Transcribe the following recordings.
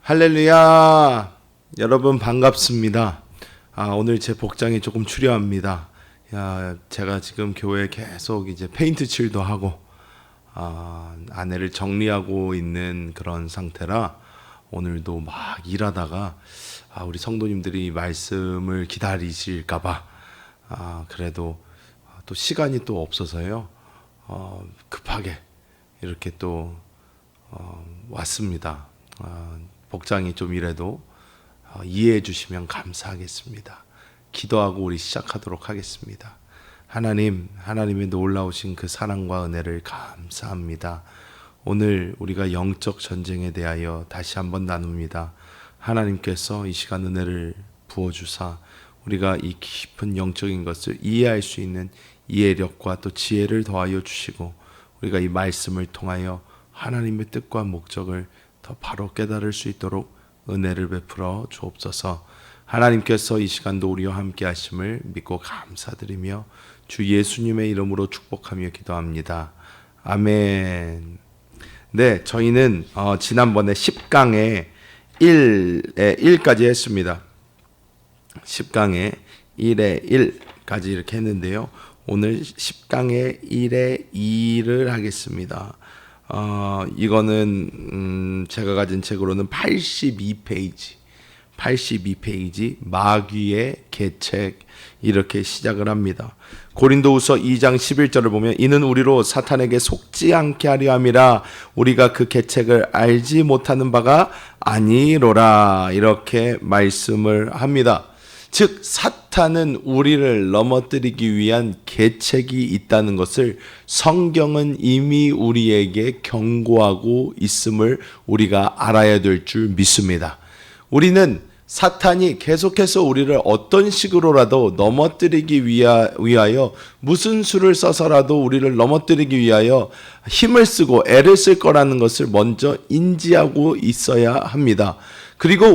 할렐루야! 여러분 반갑습니다. 오늘 제 복장이 조금 추려합니다. 제가 지금 교회에 계속 이제 페인트 칠도 하고 아내를 정리하고 있는 그런 상태라 오늘도 막 일하다가 우리 성도님들이 말씀을 기다리실까봐 그래도 또 시간이 또 없어서요. 급하게 이렇게 또 왔습니다. 복장이 좀 이래도 이해해 주시면 감사하겠습니다. 기도하고 우리 시작하도록 하겠습니다. 하나님의 놀라우신 그 사랑과 은혜를 감사합니다. 오늘 우리가 영적 전쟁에 대하여 다시 한번 나눕니다. 하나님께서 이 시간 은혜를 부어주사 우리가 이 깊은 영적인 것을 이해할 수 있는 이해력과 또 지혜를 더하여 주시고 우리가 이 말씀을 통하여 하나님의 뜻과 목적을 더 바로 깨달을 수 있도록 은혜를 베풀어 주옵소서. 하나님께서 이 시간도 우리와 함께 하심을 믿고 감사드리며 주 예수님의 이름으로 축복하며 기도합니다. 아멘. 네, 저희는 지난번에 10강에 1까지 했습니다. 10강에 1에 1까지 이렇게 했는데요. 오늘 10강에 1에 2를 하겠습니다. 이거는 제가 가진 책으로는 82페이지 마귀의 계책 이렇게 시작을 합니다. 고린도후서 2장 11절을 보면 이는 우리로 사탄에게 속지 않게 하려 함이라 우리가 그 계책을 알지 못하는 바가 아니로라 이렇게 말씀을 합니다. 즉 사탄은 우리를 넘어뜨리기 위한 계책이 있다는 것을 성경은 이미 우리에게 경고하고 있음을 우리가 알아야 될 줄 믿습니다. 우리는 사탄이 계속해서 우리를 어떤 식으로라도 넘어뜨리기 위하여 무슨 수를 써서라도 우리를 넘어뜨리기 위하여 힘을 쓰고 애를 쓸 거라는 것을 먼저 인지하고 있어야 합니다. 그리고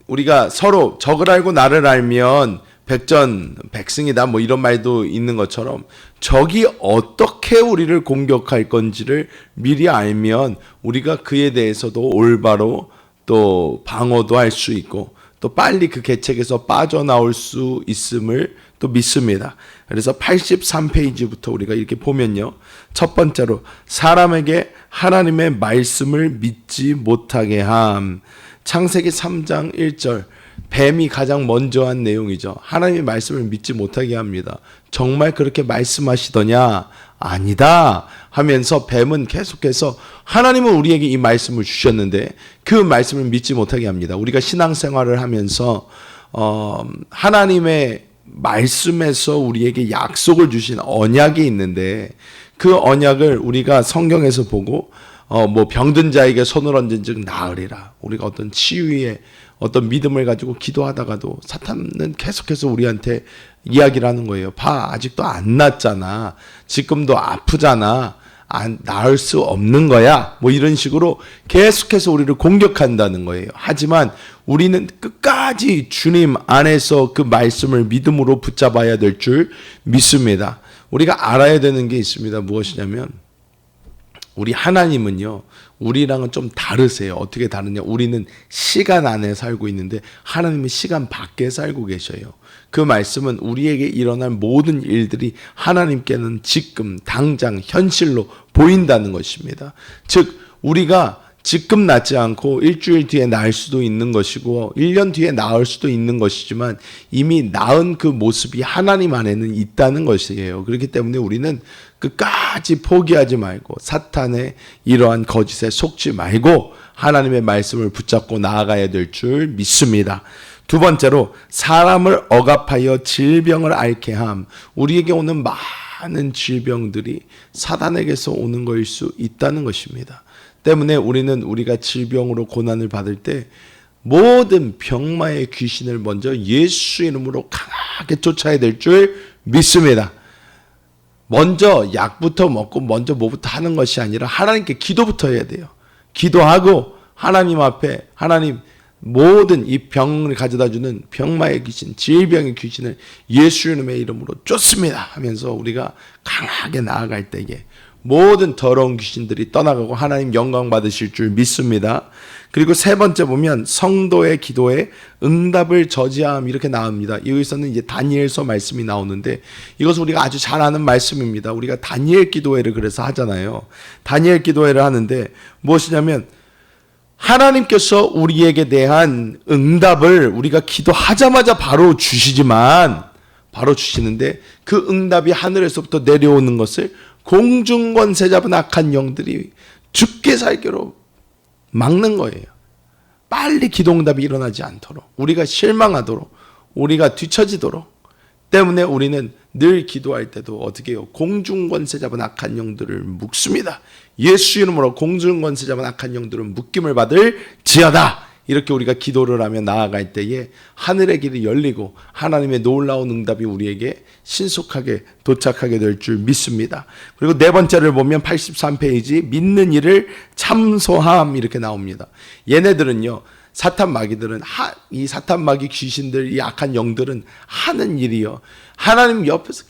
우리가 서로 적을 알고 나를 알면 백전백승이다 뭐 이런 말도 있는 것처럼 적이 어떻게 우리를 공격할 건지를 미리 알면 우리가 그에 대해서도 올바로 또 방어도 할 수 있고 또 빨리 그 계책에서 빠져나올 수 있음을 또 믿습니다. 그래서 83페이지부터 우리가 이렇게 보면요. 첫 번째로 사람에게 하나님의 말씀을 믿지 못하게 함. 창세기 3장 1절 뱀이 가장 먼저 한 내용이죠. 하나님의 말씀을 믿지 못하게 합니다. 정말 그렇게 말씀하시더냐? 아니다 하면서 뱀은 계속해서 하나님은 우리에게 이 말씀을 주셨는데 그 말씀을 믿지 못하게 합니다. 우리가 신앙생활을 하면서 하나님의 말씀에서 우리에게 약속을 주신 언약이 있는데 그 언약을 우리가 성경에서 보고 병든 자에게 손을 얹은 즉 나으리라. 우리가 어떤 치유의 어떤 믿음을 가지고 기도하다가도 사탄은 계속해서 우리한테 이야기를 하는 거예요. 아직도 안 낫잖아. 지금도 아프잖아. 나을 수 없는 거야. 뭐 이런 식으로 계속해서 우리를 공격한다는 거예요. 하지만 우리는 끝까지 주님 안에서 그 말씀을 믿음으로 붙잡아야 될 줄 믿습니다. 우리가 알아야 되는 게 있습니다. 무엇이냐면 우리 하나님은요, 우리랑은 좀 다르세요. 어떻게 다르냐? 우리는 시간 안에 살고 있는데 하나님은 시간 밖에 살고 계셔요. 그 말씀은 우리에게 일어날 모든 일들이 하나님께는 지금 당장 현실로 보인다는 것입니다. 즉 우리가 지금 낫지 않고 일주일 뒤에 나을 수도 있는 것이고 1년 뒤에 나을 수도 있는 것이지만 이미 나은 그 모습이 하나님 안에는 있다는 것이에요. 그렇기 때문에 우리는 끝까지 포기하지 말고 사탄의 이러한 거짓에 속지 말고 하나님의 말씀을 붙잡고 나아가야 될 줄 믿습니다. 두 번째로 사람을 억압하여 질병을 앓게 함. 우리에게 오는 많은 질병들이 사단에게서 오는 것일 수 있다는 것입니다. 때문에 우리가 질병으로 고난을 받을 때 모든 병마의 귀신을 먼저 예수 이름으로 강하게 쫓아야 될 줄 믿습니다. 먼저 약부터 먹고 먼저 뭐부터 하는 것이 아니라 하나님께 기도부터 해야 돼요. 기도하고 하나님 앞에 하나님 모든 이 병을 가져다 주는 병마의 귀신, 질병의 귀신을 예수 이름의 이름으로 쫓습니다 하면서 우리가 강하게 나아갈 때에 모든 더러운 귀신들이 떠나가고 하나님 영광 받으실 줄 믿습니다. 그리고 세 번째 보면 성도의 기도에 응답을 저지함 이렇게 나옵니다. 여기서는 이제 다니엘서 말씀이 나오는데 이것은 우리가 아주 잘 아는 말씀입니다. 우리가 다니엘 기도회를 그래서 하잖아요. 다니엘 기도회를 하는데 무엇이냐면 하나님께서 우리에게 대한 응답을 우리가 기도하자마자 바로 주시지만 바로 주시는데 그 응답이 하늘에서부터 내려오는 것을 공중권세 잡은 악한 영들이 죽게 살기로 막는 거예요. 빨리 기도응답이 일어나지 않도록, 우리가 실망하도록, 우리가 뒤처지도록. 때문에 우리는 늘 기도할 때도 어떻게 해요? 공중권세 잡은 악한 영들을 묶습니다. 예수 이름으로 공중권세 잡은 악한 영들은 묶임을 받을 지어다. 이렇게 우리가 기도를 하며 나아갈 때에 하늘의 길이 열리고 하나님의 놀라운 응답이 우리에게 신속하게 도착하게 될 줄 믿습니다. 그리고 네 번째를 보면 83페이지 믿는 일을 참소함 이렇게 나옵니다. 얘네들은요, 사탄 마귀들은 이 사탄 마귀 귀신들, 이 악한 영들은 하는 일이요, 하나님 옆에서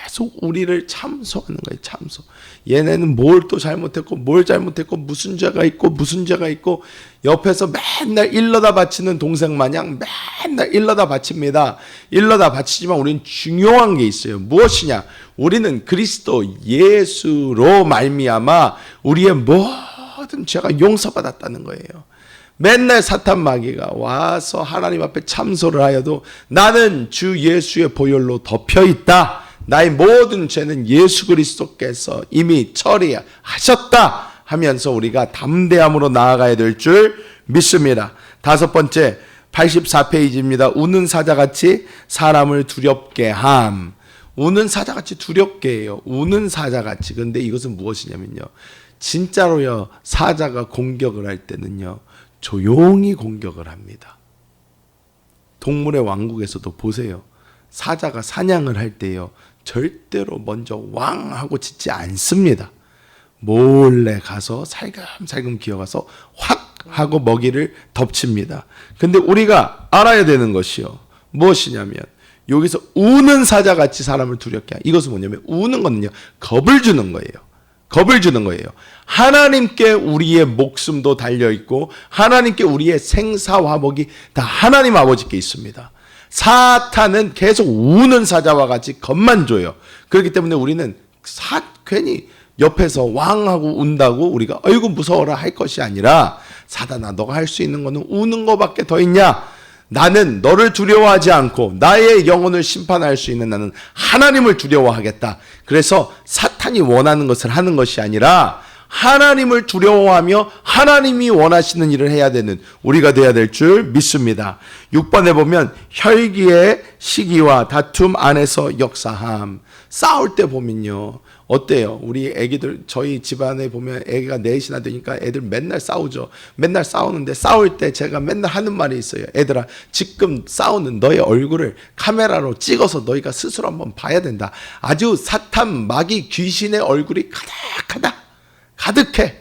계속 우리를 참소하는 거예요. 참소. 얘네는 뭘 또 잘못했고 뭘 잘못했고 무슨 죄가 있고 무슨 죄가 있고 옆에서 맨날 일러다 바치는 동생 마냥 맨날 일러다 바칩니다. 일러다 바치지만 우리는 중요한 게 있어요. 무엇이냐? 우리는 그리스도 예수로 말미암아 우리의 모든 죄가 용서받았다는 거예요. 맨날 사탄 마귀가 와서 하나님 앞에 참소를 하여도 나는 주 예수의 보혈로 덮여 있다. 나의 모든 죄는 예수 그리스도께서 이미 처리하셨다 하면서 우리가 담대함으로 나아가야 될 줄 믿습니다. 다섯 번째 84페이지입니다. 우는 사자같이 사람을 두렵게 함. 우는 사자같이 두렵게 해요. 우는 사자같이. 근데 이것은 무엇이냐면요, 진짜로요, 사자가 공격을 할 때는요 조용히 공격을 합니다. 동물의 왕국에서도 보세요. 사자가 사냥을 할 때요 절대로 먼저 왕 하고 짖지 않습니다. 몰래 가서 살금살금 기어가서 확 하고 먹이를 덮칩니다. 근데 우리가 알아야 되는 것이요, 무엇이냐면 여기서 우는 사자같이 사람을 두렵게 하는, 이것은 뭐냐면 우는 거는요 겁을 주는 거예요. 겁을 주는 거예요. 하나님께 우리의 목숨도 달려있고 하나님께 우리의 생사화복이 다 하나님 아버지께 있습니다. 사탄은 계속 우는 사자와 같이 겁만 줘요. 그렇기 때문에 우리는 괜히 옆에서 왕하고 운다고 우리가 아이고 무서워라 할 것이 아니라, 사단아 너가 할 수 있는 거는 우는 거밖에 더 있냐? 나는 너를 두려워하지 않고 나의 영혼을 심판할 수 있는 나는 하나님을 두려워하겠다. 그래서 사탄이 원하는 것을 하는 것이 아니라 하나님을 두려워하며 하나님이 원하시는 일을 해야 되는 우리가 돼야 될 줄 믿습니다. 6번에 보면 혈기의 시기와 다툼 안에서 역사함. 싸울 때 보면요 어때요? 우리 애기들, 저희 집안에 보면 애기가 넷이나 되니까 애들 맨날 싸우죠. 맨날 싸우는데 싸울 때 제가 맨날 하는 말이 있어요. 애들아, 지금 싸우는 너의 얼굴을 카메라로 찍어서 너희가 스스로 한번 봐야 된다. 아주 사탄 마귀 귀신의 얼굴이 가득해.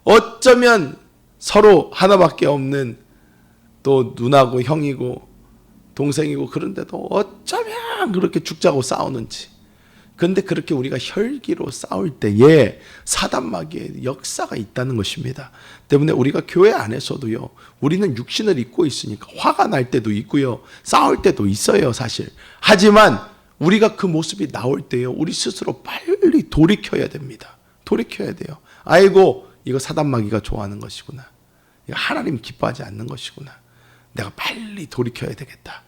어쩌면 서로 하나밖에 없는 또 누나고 형이고 동생이고 그런데도 어쩌면 그렇게 죽자고 싸우는지. 그런데 그렇게 우리가 혈기로 싸울 때에 사단 마귀의 역사가 있다는 것입니다. 때문에 우리가 교회 안에서도요, 우리는 육신을 입고 있으니까 화가 날 때도 있고요, 싸울 때도 있어요 사실. 하지만 우리가 그 모습이 나올 때요, 우리 스스로 빨리 돌이켜야 됩니다. 돌이켜야 돼요. 아이고 이거 사단 마귀가 좋아하는 것이구나. 이거 하나님 기뻐하지 않는 것이구나. 내가 빨리 돌이켜야 되겠다.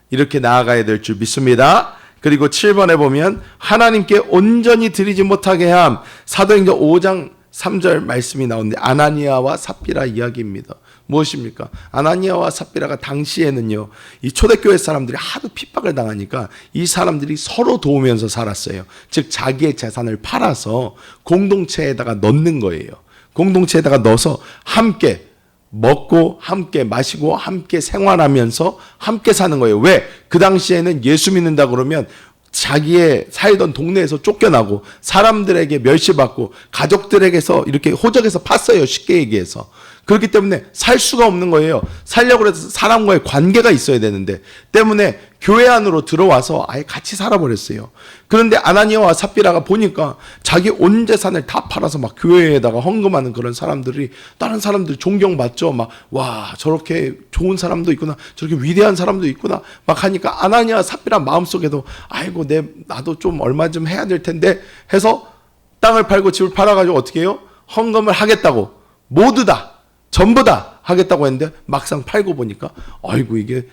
이렇게 나아가야 될 줄 믿습니다. 그리고 7번에 보면 하나님께 온전히 드리지 못하게 함. 사도행전 5장 3절 말씀이 나오는데 아나니아와 삽비라 이야기입니다. 무엇입니까? 아나니아와 삽비라가 당시에는요, 이 초대교회 사람들이 하도 핍박을 당하니까 이 사람들이 서로 도우면서 살았어요. 즉 자기의 재산을 팔아서 공동체에다가 넣는 거예요. 공동체에다가 넣어서 함께 먹고 함께 마시고 함께 생활하면서 함께 사는 거예요. 왜? 그 당시에는 예수 믿는다 그러면 자기의 살던 동네에서 쫓겨나고 사람들에게 멸시받고 가족들에게서 이렇게 호적에서 팠어요. 쉽게 얘기해서. 그렇기 때문에 살 수가 없는 거예요. 살려고 해서 사람과의 관계가 있어야 되는데, 때문에 교회 안으로 들어와서 아예 같이 살아버렸어요. 그런데 아나니아와 삽비라가 보니까 자기 온 재산을 다 팔아서 막 교회에다가 헌금하는 그런 사람들이 다른 사람들 존경받죠. 막 와 저렇게 좋은 사람도 있구나, 저렇게 위대한 사람도 있구나 막 하니까 아나니아 삽비라 마음속에도 아이고 나도 좀 얼마 좀 해야 될 텐데 해서 땅을 팔고 집을 팔아가지고 어떻게 해요? 헌금을 하겠다고 모두 다 전부 다 하겠다고 했는데 막상 팔고 보니까 아이고 이게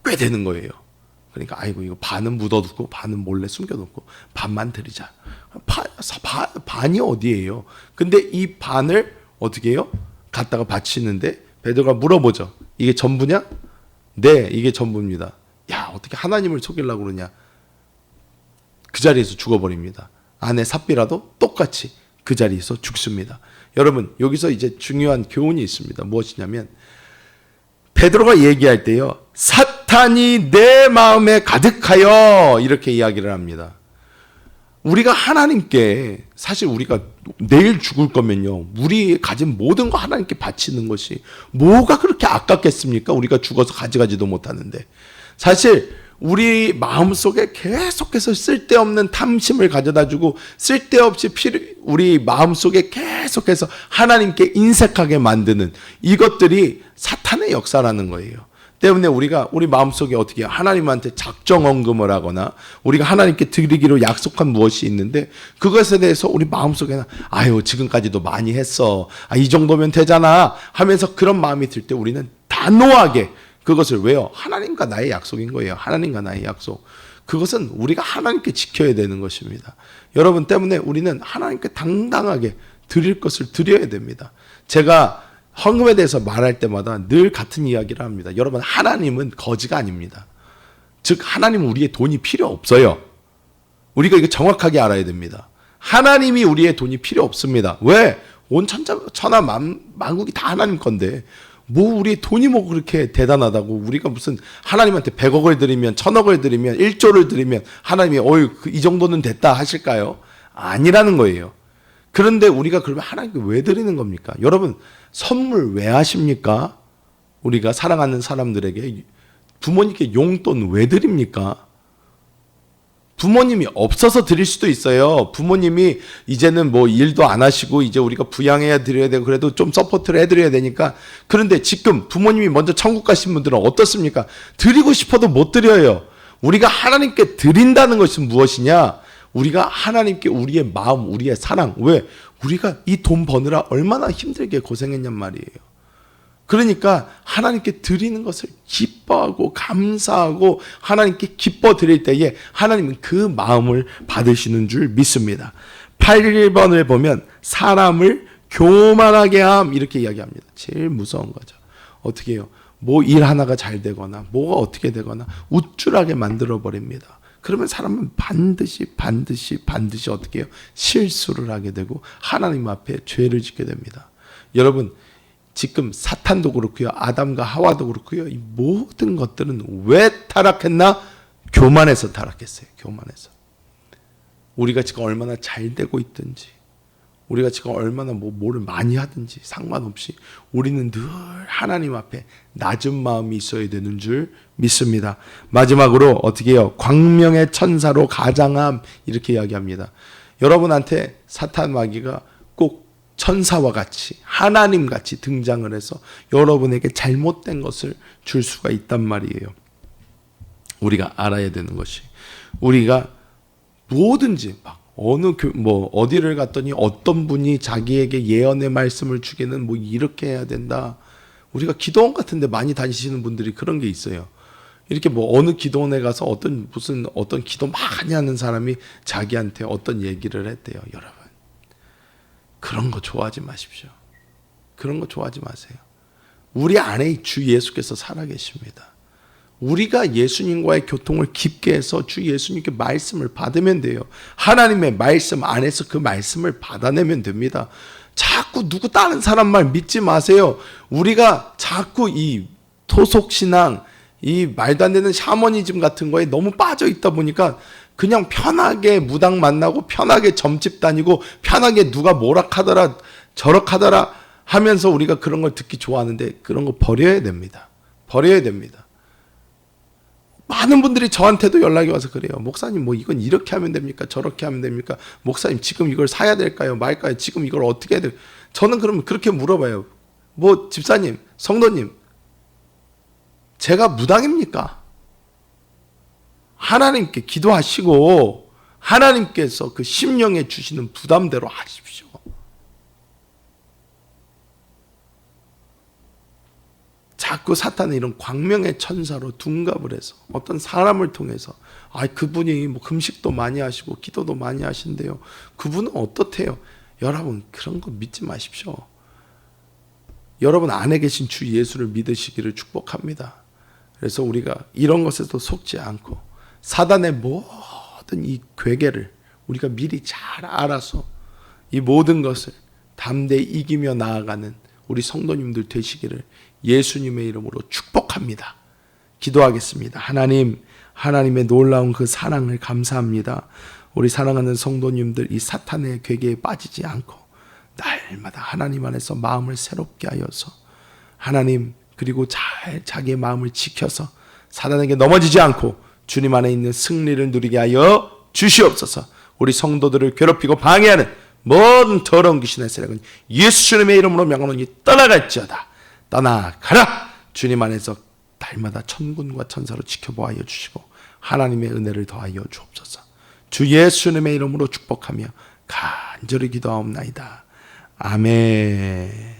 꽤 되는 거예요. 그러니까 아이고 이거 반은 묻어두고 반은 몰래 숨겨놓고 반만 드리자. 반이 어디예요? 근데 이 반을 어떻게 해요? 갖다가 바치는데 베드로가 물어보죠. 이게 전부냐? 네, 이게 전부입니다. 야, 어떻게 하나님을 속이려고 그러냐? 그 자리에서 죽어버립니다. 아내 삽비라도 똑같이 그 자리에서 죽습니다. 여러분 여기서 이제 중요한 교훈이 있습니다. 무엇이냐면 베드로가 얘기할 때요, 사탄이 내 마음에 가득하여 이렇게 이야기를 합니다. 우리가 하나님께 사실 우리가 내일 죽을 거면요, 우리 가진 모든 거 하나님께 바치는 것이 뭐가 그렇게 아깝겠습니까? 우리가 죽어서 가져가지도 못하는데. 사실 우리 마음속에 계속해서 쓸데없는 탐심을 가져다주고 쓸데없이 우리 마음속에 계속해서 하나님께 인색하게 만드는 이것들이 사탄의 역사라는 거예요. 때문에 우리가 우리 마음속에 어떻게 해요? 하나님한테 작정언금을 하거나 우리가 하나님께 드리기로 약속한 무엇이 있는데 그것에 대해서 우리 마음속에는 아유 지금까지도 많이 했어, 이 정도면 되잖아 하면서 그런 마음이 들 때 우리는 단호하게 그것을 왜요? 하나님과 나의 약속인 거예요. 하나님과 나의 약속. 그것은 우리가 하나님께 지켜야 되는 것입니다. 여러분 때문에 우리는 하나님께 당당하게 드릴 것을 드려야 됩니다. 제가 헌금에 대해서 말할 때마다 늘 같은 이야기를 합니다. 여러분 하나님은 거지가 아닙니다. 즉 하나님은 우리의 돈이 필요 없어요. 우리가 이거 정확하게 알아야 됩니다. 하나님이 우리의 돈이 필요 없습니다. 왜? 온 천하 만국이 다 하나님 건데 뭐 우리 돈이 뭐 그렇게 대단하다고 우리가 무슨 하나님한테 100억을 드리면 1000억을 드리면 1조를 드리면 하나님이 이 정도는 됐다 하실까요? 아니라는 거예요. 그런데 우리가 그러면 하나님께 왜 드리는 겁니까? 여러분 선물 왜 하십니까? 우리가 사랑하는 사람들에게 부모님께 용돈 왜 드립니까? 부모님이 없어서 드릴 수도 있어요. 부모님이 이제는 뭐 일도 안 하시고 이제 우리가 부양해야 드려야 되고 그래도 좀 서포트를 해드려야 되니까. 그런데 지금 부모님이 먼저 천국 가신 분들은 어떻습니까? 드리고 싶어도 못 드려요. 우리가 하나님께 드린다는 것은 무엇이냐? 우리가 하나님께 우리의 마음, 우리의 사랑. 왜? 우리가 이 돈 버느라 얼마나 힘들게 고생했냔 말이에요. 그러니까 하나님께 드리는 것을 기뻐하고 감사하고 하나님께 기뻐 드릴 때에 하나님은 그 마음을 받으시는 줄 믿습니다. 8번을 보면 사람을 교만하게 함 이렇게 이야기합니다. 제일 무서운 거죠. 어떻게 해요? 뭐 일 하나가 잘 되거나 뭐가 어떻게 되거나 우쭐하게 만들어 버립니다. 그러면 사람은 반드시 어떻게 해요? 실수를 하게 되고 하나님 앞에 죄를 짓게 됩니다. 여러분 지금 사탄도 그렇고요, 아담과 하와도 그렇고요, 이 모든 것들은 왜 타락했나? 교만해서 타락했어요. 교만해서. 우리가 지금 얼마나 잘 되고 있든지, 우리가 지금 얼마나 뭐를 많이 하든지 상관없이 우리는 늘 하나님 앞에 낮은 마음이 있어야 되는 줄 믿습니다. 마지막으로 어떻게 해요? 광명의 천사로 가장함 이렇게 이야기합니다. 여러분한테 사탄 마귀가 꼭 천사와 같이 하나님 같이 등장을 해서 여러분에게 잘못된 것을 줄 수가 있단 말이에요. 우리가 알아야 되는 것이 우리가 뭐든지 막 어디를 갔더니 어떤 분이 자기에게 예언의 말씀을 주기는 뭐 이렇게 해야 된다. 우리가 기도원 같은데 많이 다니시는 분들이 그런 게 있어요. 이렇게 뭐 어느 기도원에 가서 어떤 기도 많이 하는 사람이 자기한테 어떤 얘기를 했대요. 여러분 그런 거 좋아하지 마십시오. 그런 거 좋아하지 마세요. 우리 안에 주 예수께서 살아계십니다. 우리가 예수님과의 교통을 깊게 해서 주 예수님께 말씀을 받으면 돼요. 하나님의 말씀 안에서 그 말씀을 받아내면 됩니다. 자꾸 누구 다른 사람 말 믿지 마세요. 우리가 자꾸 이 토속신앙, 이 말도 안 되는 샤머니즘 같은 거에 너무 빠져 있다 보니까 그냥 편하게 무당 만나고 편하게 점집 다니고 편하게 누가 뭐라 하더라 저렇게 하더라 하면서 우리가 그런 걸 듣기 좋아하는데 그런 거 버려야 됩니다. 버려야 됩니다. 많은 분들이 저한테도 연락이 와서 그래요. 목사님, 뭐 이건 이렇게 하면 됩니까? 저렇게 하면 됩니까? 목사님, 지금 이걸 사야 될까요? 말까요? 지금 이걸 어떻게 해야 돼요? 저는 그러면 그렇게 물어봐요. 뭐 집사님, 성도님, 제가 무당입니까? 하나님께 기도하시고 하나님께서 그 심령에 주시는 부담대로 하십시오. 자꾸 사탄은 이런 광명의 천사로 둔갑을 해서 어떤 사람을 통해서 그분이 뭐 금식도 많이 하시고 기도도 많이 하신대요. 그분은 어떻대요? 여러분, 그런 거 믿지 마십시오. 여러분 안에 계신 주 예수를 믿으시기를 축복합니다. 그래서 우리가 이런 것에도 속지 않고 사단의 모든 이 괴계를 우리가 미리 잘 알아서 이 모든 것을 담대히 이기며 나아가는 우리 성도님들 되시기를 예수님의 이름으로 축복합니다. 기도하겠습니다. 하나님, 하나님의 놀라운 그 사랑을 감사합니다. 우리 사랑하는 성도님들 이 사탄의 괴계에 빠지지 않고 날마다 하나님 안에서 마음을 새롭게 하여서 하나님, 그리고 잘 자기의 마음을 지켜서 사단에게 넘어지지 않고 주님 안에 있는 승리를 누리게 하여 주시옵소서. 우리 성도들을 괴롭히고 방해하는 모든 더러운 귀신의 세력은 예수님의 이름으로 명하노니 떠나갈지어다. 떠나가라. 주님 안에서 날마다 천군과 천사로 지켜보아 주시고 하나님의 은혜를 더하여 주옵소서. 주 예수님의 이름으로 축복하며 간절히 기도하옵나이다. 아멘.